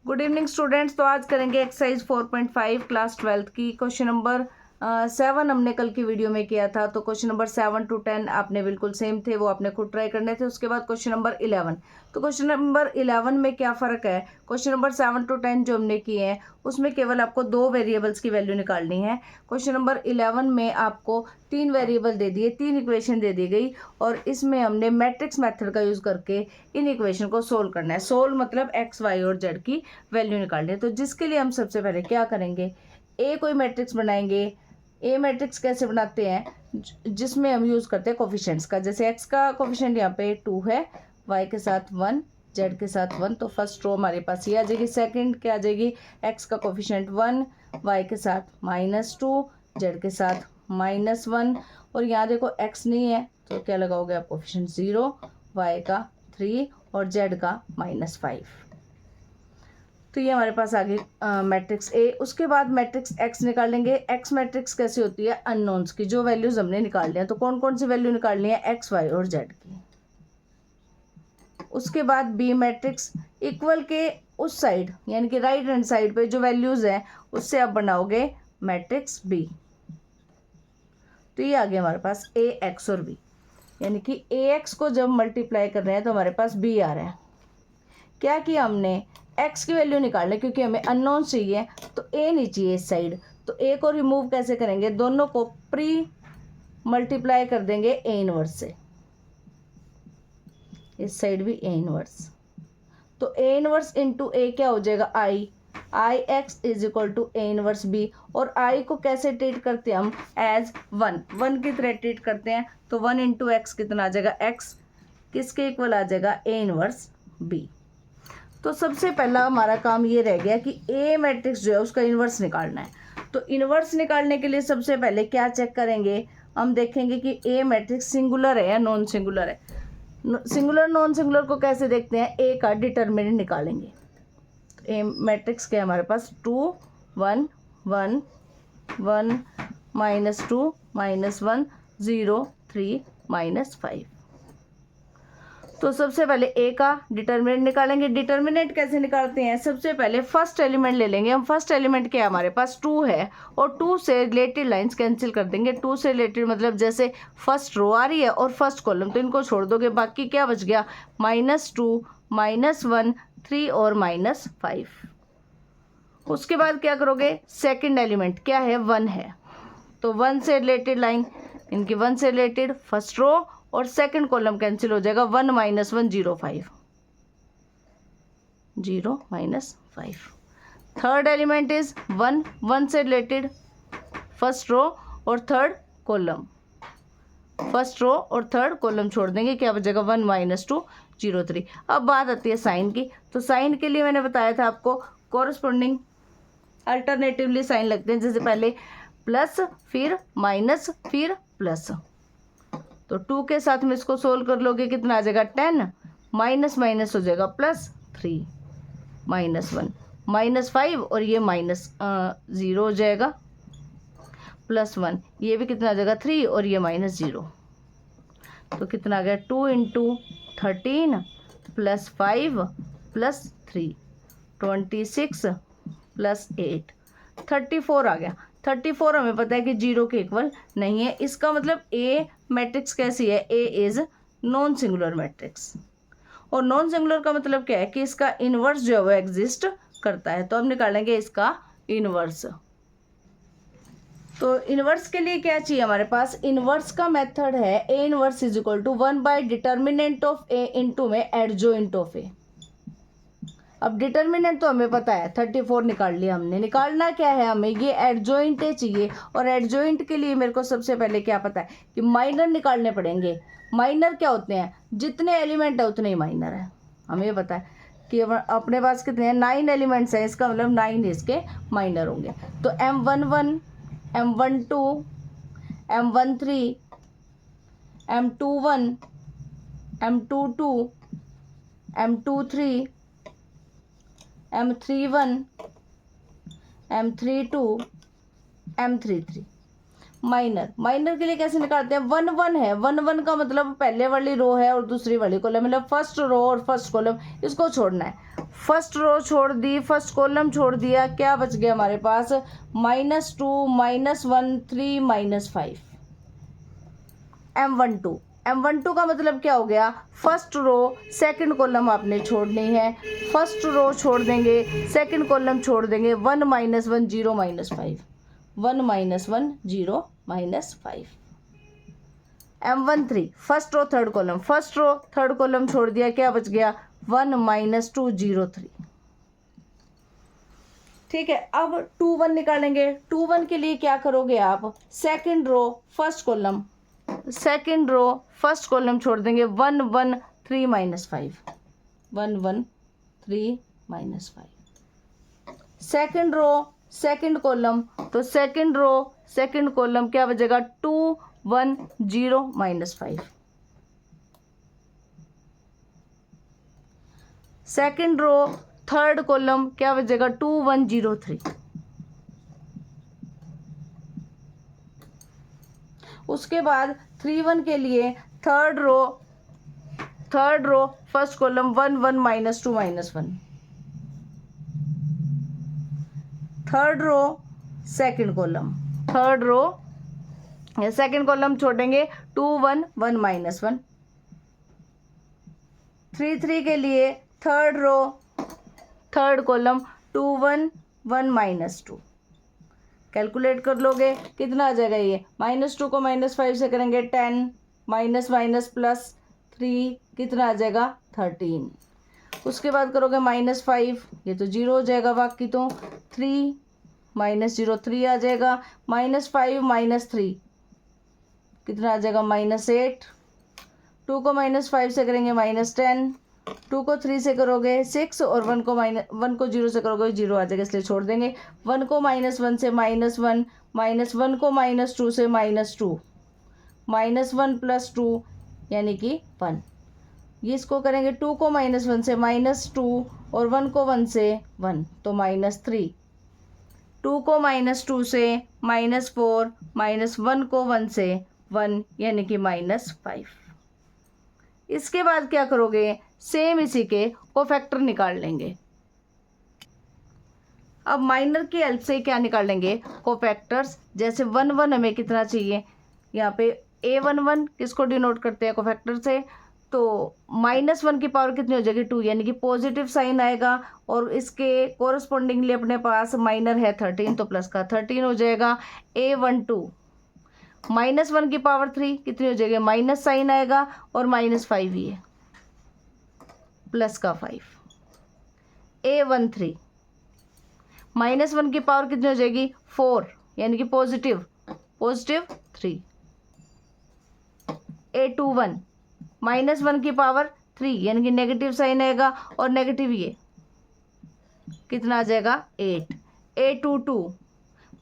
Good evening students. तो आज करेंगे एक्सरसाइज 4.5 क्लास 12th की। क्वेश्चन नंबर 7 हमने कल की वीडियो में किया था, तो क्वेश्चन नंबर 7 to 10 आपने बिल्कुल सेम थे, वो आपने खुद ट्राई करने थे। उसके बाद क्वेश्चन नंबर 11, तो क्वेश्चन नंबर 11 में क्या फ़र्क है, क्वेश्चन नंबर 7 to 10 जो हमने किए हैं उसमें केवल आपको 2 वेरिएबल्स की वैल्यू निकालनी है। क्वेश्चन नंबर 11 में आपको 3 वेरिएबल दे दिए, 3 इक्वेशन दे दी गई, और इसमें हमने मैट्रिक्स मेथड का यूज़ करके इन इक्वेशन को सोल्व करना है। सोल्व मतलब एक्स वाई और जेड की वैल्यू निकालनी है। तो जिसके लिए हम सबसे पहले क्या करेंगे, ए कोई मैट्रिक्स बनाएंगे। ए मैट्रिक्स कैसे बनाते हैं, जिसमें हम यूज़ करते हैं कोफिशिएंट्स का। जैसे एक्स का कोफिशिएंट यहाँ पे 2 है, वाई के साथ 1, जेड के साथ 1, तो फर्स्ट रो हमारे पास ये आ जाएगी। सेकंड क्या आ जाएगी, एक्स का कोफिशिएंट 1, वाई के साथ -2, जेड के साथ -1, और यहाँ देखो एक्स नहीं है तो क्या लगाओगे आप, कोफिशिएंट 0, वाई का 3 और जेड का -5। तो ये हमारे पास आ गई मैट्रिक्स ए। उसके बाद मैट्रिक्स एक्स निकालेंगे। एक्स मैट्रिक्स कैसी होती है, अननोन्स की, जो वैल्यूज हमने निकालनी है। तो कौन कौन सी वैल्यू निकालनी है, एक्स वाई और जेड की। उसके बाद बी मैट्रिक्स, इक्वल के उस साइड यानी कि राइट हैंड साइड पे जो वैल्यूज हैं उससे आप बनाओगे मैट्रिक्स बी। तो ये आ गया हमारे पास ए एक्स और बी, यानी कि ए एक्स को जब मल्टीप्लाई कर रहे हैं तो हमारे पास बी आ रहा है। क्या किया हमने, एक्स की वैल्यू निकालना है क्योंकि हमें अननोन चाहिए, तो ए नहीं चाहिए इस साइड, तो ए को रिमूव कैसे करेंगे, दोनों को प्री मल्टीप्लाई कर देंगे ए इनवर्स से। इस साइड भी ए इनवर्स, तो ए इनवर्स इंटू ए क्या हो जाएगा, I X is equal to A inverse B. और आई को कैसे ट्रीट करते हैं हम, एज 1 की तरह ट्रीट करते हैं। तो 1 इंटू एक्स कितना आ जाएगा, एक्स किसके इक्वल आ जाएगा, ए इनवर्स बी। तो सबसे पहला हमारा काम ये रह गया कि ए मैट्रिक्स जो है उसका इन्वर्स निकालना है। तो इन्वर्स निकालने के लिए सबसे पहले क्या चेक करेंगे, हम देखेंगे कि ए मैट्रिक्स सिंगुलर है या नॉन सिंगुलर है। सिंगुलर नॉन सिंगुलर को कैसे देखते हैं, ए का डिटर्मिनेंट निकालेंगे। तो ए मैट्रिक्स क्या है हमारे पास, 2 1 1 1 -2 -1 0 3 -5। तो सबसे पहले ए का डिटर्मिनेंट निकालेंगे। डिटर्मिनेंट कैसे निकालते हैं, सबसे पहले फर्स्ट एलिमेंट ले लेंगे हम। फर्स्ट एलिमेंट क्या है हमारे पास, 2 है, और 2 से रिलेटेड लाइंस कैंसिल कर देंगे। 2 से रिलेटेड मतलब जैसे फर्स्ट रो आ रही है और फर्स्ट कॉलम, तो इनको छोड़ दोगे, बाकी क्या बच गया, -2 -1 3 और -5। उसके बाद क्या करोगे, सेकेंड एलिमेंट क्या है, 1 है, तो 1 से रिलेटेड लाइन, इनकी 1 से रिलेटेड फर्स्ट रो और सेकंड कॉलम कैंसिल हो जाएगा, 1 -1 0 5 0 -5। थर्ड एलिमेंट इज 1 से रिलेटेड फर्स्ट रो और थर्ड कॉलम, फर्स्ट रो और थर्ड कॉलम छोड़ देंगे, क्या बचेगा, 1 -2 0 3। अब बात आती है साइन की। तो साइन के लिए मैंने बताया था आपको, कोरस्पॉन्डिंग अल्टरनेटिवली साइन लगते हैं, जैसे पहले प्लस फिर माइनस फिर प्लस। तो 2 के साथ में इसको सोल्व कर लोगे, कितना आ जाएगा, 10 माइनस माइनस हो जाएगा +3 -1 -5, और ये -0 हो जाएगा, +1, ये भी कितना आ जाएगा 3, और ये -0। तो कितना आ गया, 2 × 13 + 5 + 3 26 + 8 34 आ गया। 34 हमें पता है कि 0 के इक्वल नहीं है। इसका मतलब ए मैट्रिक्स कैसी है, ए इज नॉन सिंगुलर मैट्रिक्स। और नॉन सिंगुलर का मतलब क्या है कि इसका इन्वर्स जो है वो एग्जिस्ट करता है। तो हम निकालेंगे इसका इन्वर्स। तो इन्वर्स के लिए क्या चाहिए हमारे पास, इन्वर्स का मेथड है A inverse is equal to 1 determinant of A into में एडजॉइंट ऑफ ए। अब डिटर्मिनेंट तो हमें पता है, 34 निकाल लिया हमने। निकालना क्या है हमें, ये एडजॉइंट चाहिए, और एडजॉइंट के लिए मेरे को सबसे पहले क्या पता है कि माइनर निकालने पड़ेंगे। माइनर क्या होते हैं, जितने एलिमेंट है उतने ही माइनर है। हमें पता है कि अपने पास कितने हैं, 9 एलिमेंट्स हैं, इसका मतलब 9 इसके माइनर होंगे। तो M11 M12 M13 M21 M22 M23 M31 M32 M33। Minor के लिए कैसे निकालते हैं, 1 1 है, 1 1 का मतलब पहले वाली रो है और दूसरी वाली कॉलम, मतलब फर्स्ट रो और फर्स्ट कॉलम, इसको छोड़ना है। फर्स्ट रो छोड़ दी, फर्स्ट कॉलम छोड़ दिया, क्या बच गया हमारे पास? -2 -1 3 -5 M12। M12 का मतलब क्या हो गया? फर्स्ट रो सेकंड कॉलम आपने छोड़नी है, फर्स्ट रो छोड़ देंगे, सेकंड कॉलम छोड़ देंगे, 1 -1 0 -5 1 -1 0 -5। M13 first row third column, first row third column छोड़ दिया, क्या बच गया? 1 -2 0 3। ठीक है, अब 2 1 निकालेंगे। 2 1 के लिए क्या करोगे आप? Second row first column, second row first column छोड़ देंगे, 1 1 3 -5 1 1 3 -5। सेकंड रो सेकंड कॉलम, तो सेकंड रो सेकंड कॉलम क्या बचेगा? 2 1 0 -5। सेकंड रो थर्ड कॉलम क्या बचेगा? 2 1 0 3। उसके बाद 3 1 के लिए third row first column 1 1 -2 -1। Third row second column, third row second column छोड़ेंगे, 2 1 1 -1। 3 3 के लिए third row third column 2 1 1 -2। Calculate कर लोगे कितना आ जाएगा? ये -2 को -5 से करेंगे 10, माइनस माइनस प्लस 3 कितना आ जाएगा? 13। उसके बाद करोगे -5, ये तो 0 हो जाएगा बाकी, तो 3 -0 3 आ जाएगा। -5 -3 कितना आ जाएगा? -8। 2 को -5 से करेंगे -10, 2 को 3 से करोगे 6 और 1 को 0 से करोगे 0 आ जाएगा, इसलिए छोड़ देंगे। 1 को -1 से -1, -1 को -2 से -2, -1 + 2 यानी कि 1। ये इसको करेंगे 2 को -1 से -2 और 1 को 1 से 1, तो -3। 2 को -2 से -4, -1 को 1 से 1 यानी कि -5। इसके बाद क्या करोगे? सेम इसी के कोफैक्टर निकाल लेंगे। अब माइनर की हेल्प से क्या निकाल लेंगे? कोफैक्टर्स। जैसे 1 1 हमें कितना चाहिए? यहाँ पे A11 किसको डिनोट करते हैं? कोफैक्टर से। तो -1 की पावर कितनी हो जाएगी? 2, यानी कि पॉजिटिव साइन आएगा, और इसके कोरस्पॉन्डिंगली अपने पास माइनर है 13, तो प्लस का 13 हो जाएगा। A12 -1 की पावर 3 कितनी हो जाएगी? माइनस साइन आएगा और -5 ही है, प्लस का 5। A13 -1 की पावर कितनी हो जाएगी? 4, यानी कि पॉजिटिव 3। A21 -1 की पावर 3 यानी कि नेगेटिव साइन आएगा और नेगेटिव ये कितना आ जाएगा? 8। A22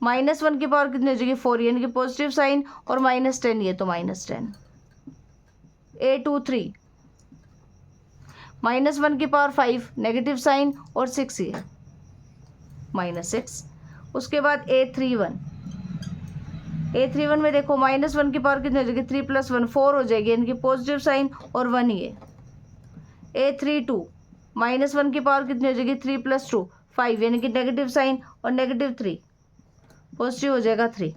-1 की पावर कितनी हो जाएगी? 4 यानी कि पॉजिटिव साइन और -10 ये, तो -10। A23 -1 की पावर 5 नेगेटिव साइन और 6 ये -6। उसके बाद A31 में देखो -1 की पावर कितनी हो जाएगी? 3 + 1 4 हो जाएगी, यानी कि पॉजिटिव साइन और 1 ये। A32 -1 की पावर कितनी हो जाएगी? 3 + 2 5 यानी कि नेगेटिव साइन और -3 पॉजिटिव हो जाएगा 3।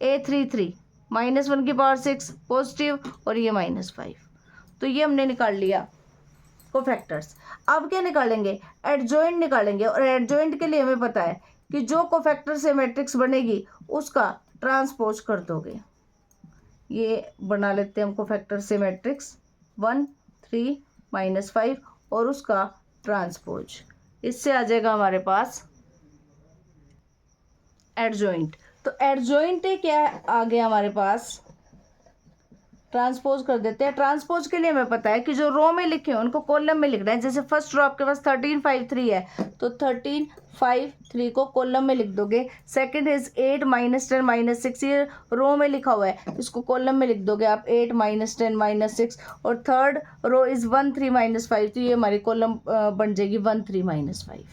A33 -1 की पावर 6 पॉजिटिव और ये -5। तो ये हमने निकाल लिया कोफैक्टर्स। अब क्या निकालेंगे? एडजॉइंट निकालेंगे, और एडजॉइंट के लिए हमें पता है कि जो कोफैक्टर से मैट्रिक्स बनेगी उसका ट्रांसपोज कर दोगे। ये बना लेते हैं हम कोफैक्टर से मैट्रिक्स 1 3 -5 और उसका ट्रांसपोज। इससे आ जाएगा हमारे पास एडजॉइंट। तो एडजॉइंट क्या आ गया हमारे पास? ट्रांसपोज कर देते हैं। ट्रांसपोज के लिए हमें पता है कि जो रो में लिखे हैं उनको कॉलम में लिखना है। जैसे फर्स्ट रो आपके पास 13 5 3 है, तो 13 5 3 को कॉलम में लिख दोगे। सेकंड इज 8 -10 -6, ये रो में लिखा हुआ है, इसको कॉलम में लिख दोगे आप 8 -10 -6। और थर्ड रो इज 1 3 -5, तो ये हमारी कॉलम बन जाएगी 1 3 -5।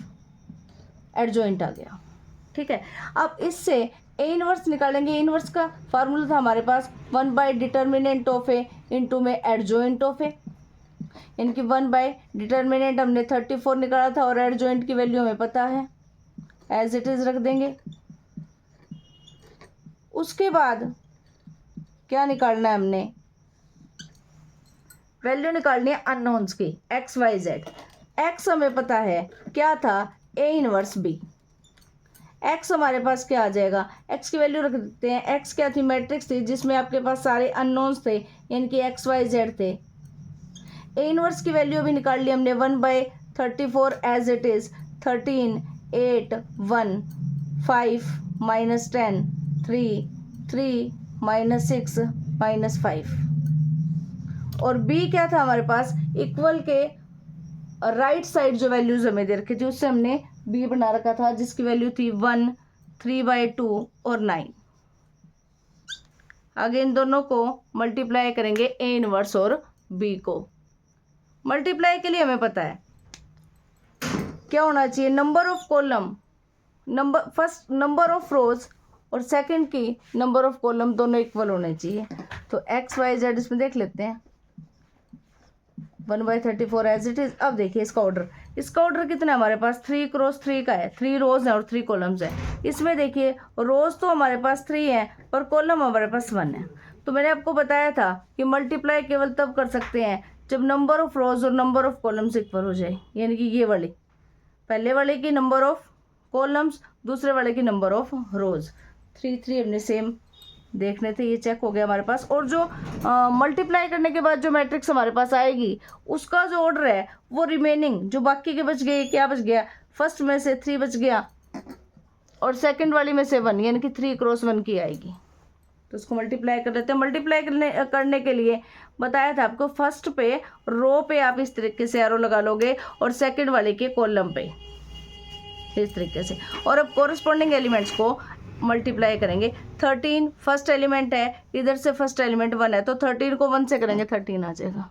एडजॉइंट आ गया। ठीक है, अब इससे ए इनवर्स निकालेंगे। इनवर्स का फार्मूला था हमारे पास 1/डिटर्मिनेंट ऑफ ए इंटू में एडजॉइंट ऑफ ए। इनकी 1 बाय डिटर्मिनेंट हमने 34 निकाला था और एडजॉइंट की वैल्यू हमें पता है, एज इट इज़ रख देंगे। उसके बाद क्या निकालना है, हमने वैल्यू निकालनी है अननोन्स की, एक्स वाई जेड। एक्स हमें पता है क्या था, ए इनवर्स बी। एक्स हमारे पास क्या आ जाएगा, एक्स की वैल्यू रख देते हैं। एक्स क्या थी, मैट्रिक्स थी जिसमें आपके पास सारे अननोन्स थे, यानी कि एक्स वाई जेड थे। ए इनवर्स की वैल्यू भी निकाल ली हमने, 1/34 एज इट इज़, 13, 8, 1, 5, -10, 3, 3, -6, -5। और b क्या था हमारे पास, इक्वल के राइट साइड जो वैल्यूज हमें दे रखी थी उससे हमने b बना रखा था, जिसकी वैल्यू थी 1, 3/2 और 9। आगे इन दोनों को मल्टीप्लाई करेंगे, ए इनवर्स और b को। मल्टीप्लाई के लिए हमें पता है क्या होना चाहिए, number of column, first number of रोज और सेकंड की नंबर ऑफ कॉलम दोनों इक्वल होने चाहिए। तो एक्स वाई जेड इसमें देख लेते हैं, 1/34 एज इट इज। अब देखिए इसका ऑर्डर कितना है हमारे पास, 3 क्रॉस 3 का है, 3 रोज है और 3 कॉलम्स है। इसमें देखिए रोज तो हमारे पास 3 है पर कॉलम हमारे पास 1 है। तो मैंने आपको बताया था कि मल्टीप्लाई केवल तब कर सकते हैं जब नंबर ऑफ रोज और नंबर ऑफ कॉलम्स इक्वल हो जाए, यानी कि ये वाली, पहले वाले की नंबर ऑफ कॉलम्स, दूसरे वाले की नंबर ऑफ रोज। 3 हमने सेम देखने थे, ये चेक हो गया हमारे पास। और जो मल्टीप्लाई करने के बाद जो मैट्रिक्स हमारे पास आएगी उसका जो ऑर्डर है वो रिमेनिंग जो बाकी के बच गए, क्या बच गया, फर्स्ट में से 3 बच गया और सेकंड वाली में से 1, यानी कि 3 क्रॉस 1 की आएगी। तो उसको मल्टीप्लाई कर लेते हैं। मल्टीप्लाई करने के लिए बताया था आपको, फर्स्ट पे रो पे आप इस तरीके से एरो लगा लोगे और सेकंड वाले के कॉलम पे इस तरीके से, और अब कोरस्पॉन्डिंग एलिमेंट्स को मल्टीप्लाई करेंगे। 13 फर्स्ट एलिमेंट है, इधर से फर्स्ट एलिमेंट 1 है, तो 13 को 1 से करेंगे 13 आ जाएगा।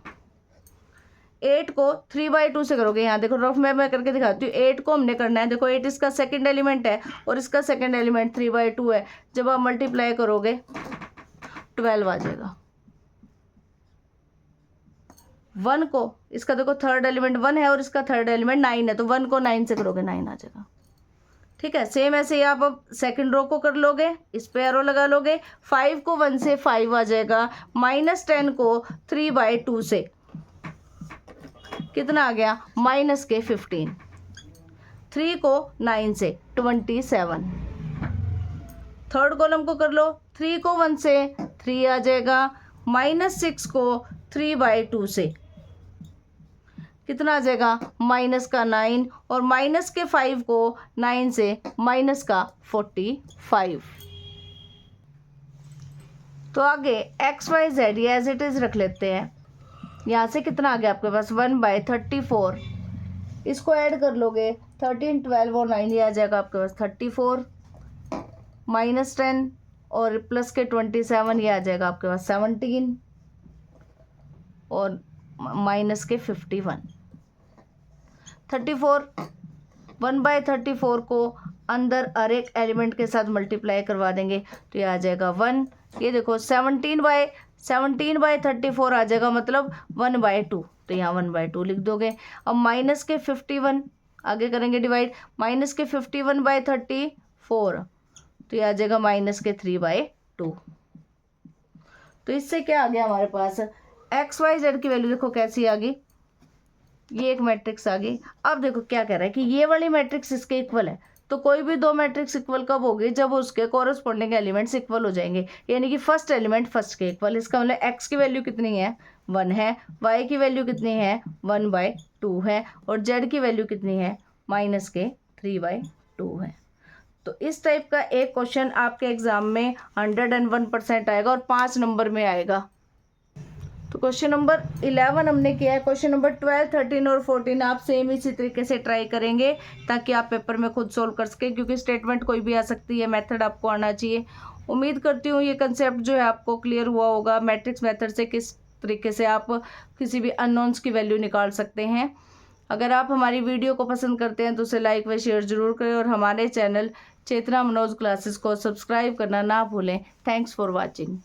8 को 3/2 से करोगे, यहाँ देखो रफ में मैं करके दिखाती हूँ। 8 को हमने करना है, देखो 8 इसका सेकंड एलिमेंट है और इसका सेकंड एलिमेंट 3/2 है। जब आप मल्टीप्लाई करोगे 12 आ जाएगा। 1 को, इसका देखो थर्ड एलिमेंट 1 है और इसका थर्ड एलिमेंट 9 है, तो 1 को 9 से करोगे 9 आ जाएगा। ठीक है, सेम ऐसे ही आप अब सेकंड रो को कर लोगे, इस पे एरो लगा लोगे। 5 को 1 से 5 आ जाएगा, -10 को 3/2 से कितना आ गया, -15। 3 को 9 से 27। थर्ड कॉलम को कर लो, 3 को 1 से 3 आ जाएगा, -6 को 3/2 से कितना आ जाएगा, -9, और -5 को 9 से -45। तो आगे एक्स वाई जेड ये एज इट इज रख लेते हैं। यहाँ से कितना आ गया आपके पास, 1/34। इसको ऐड कर लोगे, 13, 12 और 9, ये आ जाएगा आपके पास 34, -10 और प्लस के 27, ये आ जाएगा आपके पास 17 और माइनस के 51। 34, 1/34 को अंदर हर एक एलिमेंट के साथ मल्टीप्लाई करवा देंगे तो ये आ जाएगा 1। ये देखो 17/34 आ जाएगा, मतलब 1/2, तो यहाँ 1/2 लिख दोगे। अब माइनस के 51 आगे करेंगे डिवाइड, माइनस के 51/34 तो ये आ जाएगा -3/2। तो इससे क्या आ गया हमारे पास, एक्स वाई जेड की वैल्यू देखो कैसी आ गई, ये एक मैट्रिक्स आ गई। अब देखो क्या कह रहा है कि ये वाली मैट्रिक्स इसके इक्वल है, तो कोई भी दो मैट्रिक्स इक्वल कब होगी, जब उसके कोरस्पॉन्डिंग एलिमेंट्स इक्वल हो जाएंगे, यानी कि फर्स्ट एलिमेंट फर्स्ट के इक्वल। इसका मतलब एक्स की वैल्यू कितनी है, 1 है, वाई की वैल्यू कितनी है, 1/2 है, और जेड की वैल्यू कितनी है, -3/2 है। तो इस टाइप का एक क्वेश्चन आपके एग्जाम में 101% आएगा और 5 नंबर में आएगा। तो क्वेश्चन नंबर 11 हमने किया है। क्वेश्चन नंबर 12, 13 और 14 आप सेम इसी तरीके से ट्राई करेंगे ताकि आप पेपर में खुद सोल्व कर सकें, क्योंकि स्टेटमेंट कोई भी आ सकती है, मेथड आपको आना चाहिए। उम्मीद करती हूँ ये कंसेप्ट जो है आपको क्लियर हुआ होगा, मैट्रिक्स मेथड से किस तरीके से आप किसी भी अननोन्स की वैल्यू निकाल सकते हैं। अगर आप हमारी वीडियो को पसंद करते हैं तो उसे लाइक व शेयर जरूर करें और हमारे चैनल चेतना मनोज क्लासेस को सब्सक्राइब करना ना भूलें। Thanks for watching.